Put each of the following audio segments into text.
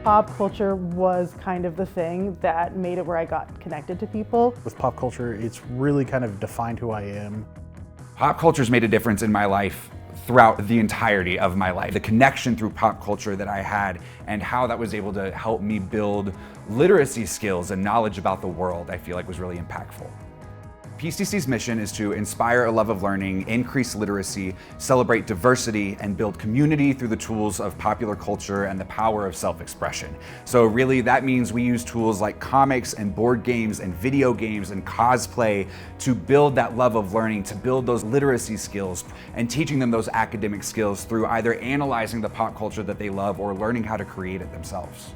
Pop culture was kind of the thing that made it where I got connected to people. With pop culture, it's really kind of defined who I am. Pop culture's made a difference in my life throughout the entirety of my life. The connection through pop culture that I had and how that was able to help me build literacy skills and knowledge about the world, I feel like was really impactful. PCC's mission is to inspire a love of learning, increase literacy, celebrate diversity, and build community through the tools of popular culture and the power of self-expression. So really that means we use tools like comics and board games and video games and cosplay to build that love of learning, to build those literacy skills and teaching them those academic skills through either analyzing the pop culture that they love or learning how to create it themselves.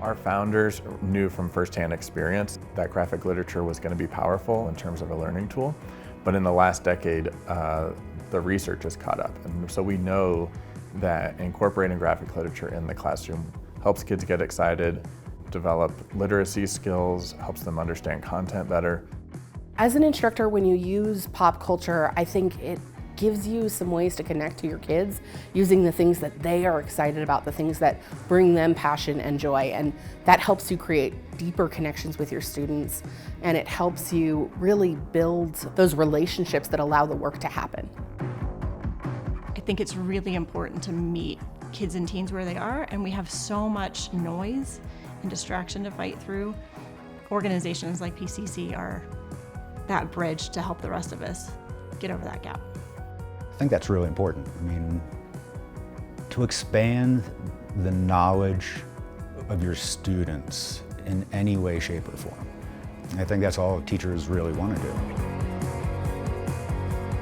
Our founders knew from firsthand experience that graphic literature was going to be powerful in terms of a learning tool, but in the last decade, the research has caught up. And so we know that incorporating graphic literature in the classroom helps kids get excited, develop literacy skills, helps them understand content better. As an instructor, when you use pop culture, I think it gives you some ways to connect to your kids using the things that they are excited about, the things that bring them passion and joy, and that helps you create deeper connections with your students, and it helps you really build those relationships that allow the work to happen. I think it's really important to meet kids and teens where they are, and we have so much noise and distraction to fight through. Organizations like PCC are that bridge to help the rest of us get over that gap. I think that's really important. I mean, to expand the knowledge of your students in any way, shape, or form. I think that's all teachers really want to do.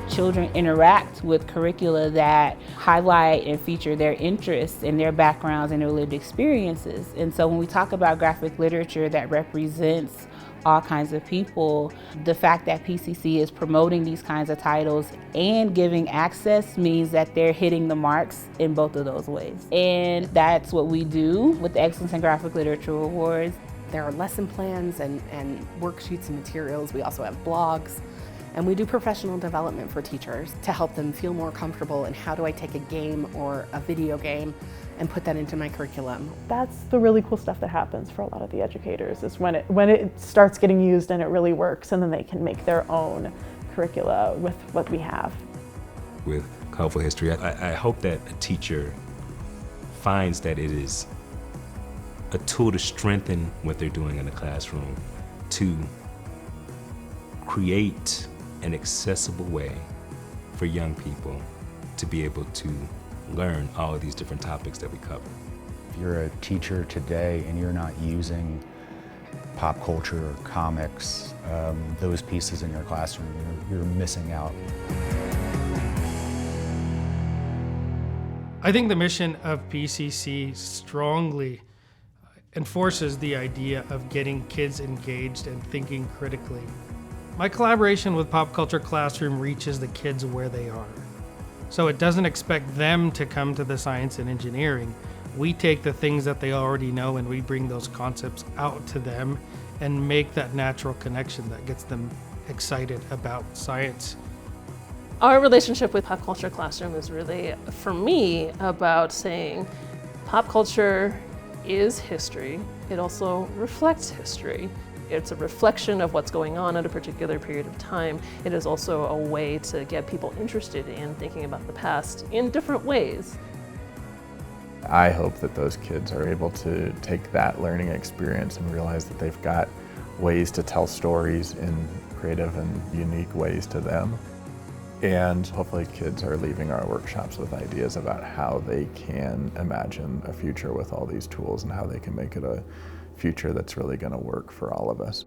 Children interact with curricula that highlight and feature their interests and their backgrounds and their lived experiences. And so when we talk about graphic literature that represents all kinds of people, the fact that PCC is promoting these kinds of titles and giving access means that they're hitting the marks in both of those ways. And that's what we do with the Excellence in Graphic Literature Awards. There are lesson plans and worksheets and materials. We also have blogs. And we do professional development for teachers to help them feel more comfortable in how do I take a game or a video game and put that into my curriculum. That's the really cool stuff that happens for a lot of the educators, is when it starts getting used and it really works, and then they can make their own curricula with what we have. With colorful history, I hope that a teacher finds that it is a tool to strengthen what they're doing in the classroom, to create an accessible way for young people to be able to learn all of these different topics that we cover. If you're a teacher today and you're not using pop culture or comics, those pieces in your classroom, you're missing out. I think the mission of PCC strongly enforces the idea of getting kids engaged and thinking critically. My collaboration with Pop Culture Classroom reaches the kids where they are. So it doesn't expect them to come to the science and engineering. We take the things that they already know and we bring those concepts out to them and make that natural connection that gets them excited about science. Our relationship with Pop Culture Classroom is really, for me, about saying pop culture is history. It also reflects history. It's a reflection of what's going on at a particular period of time. It is also a way to get people interested in thinking about the past in different ways. I hope that those kids are able to take that learning experience and realize that they've got ways to tell stories in creative and unique ways to them. And hopefully kids are leaving our workshops with ideas about how they can imagine a future with all these tools and how they can make it a future that's really going to work for all of us.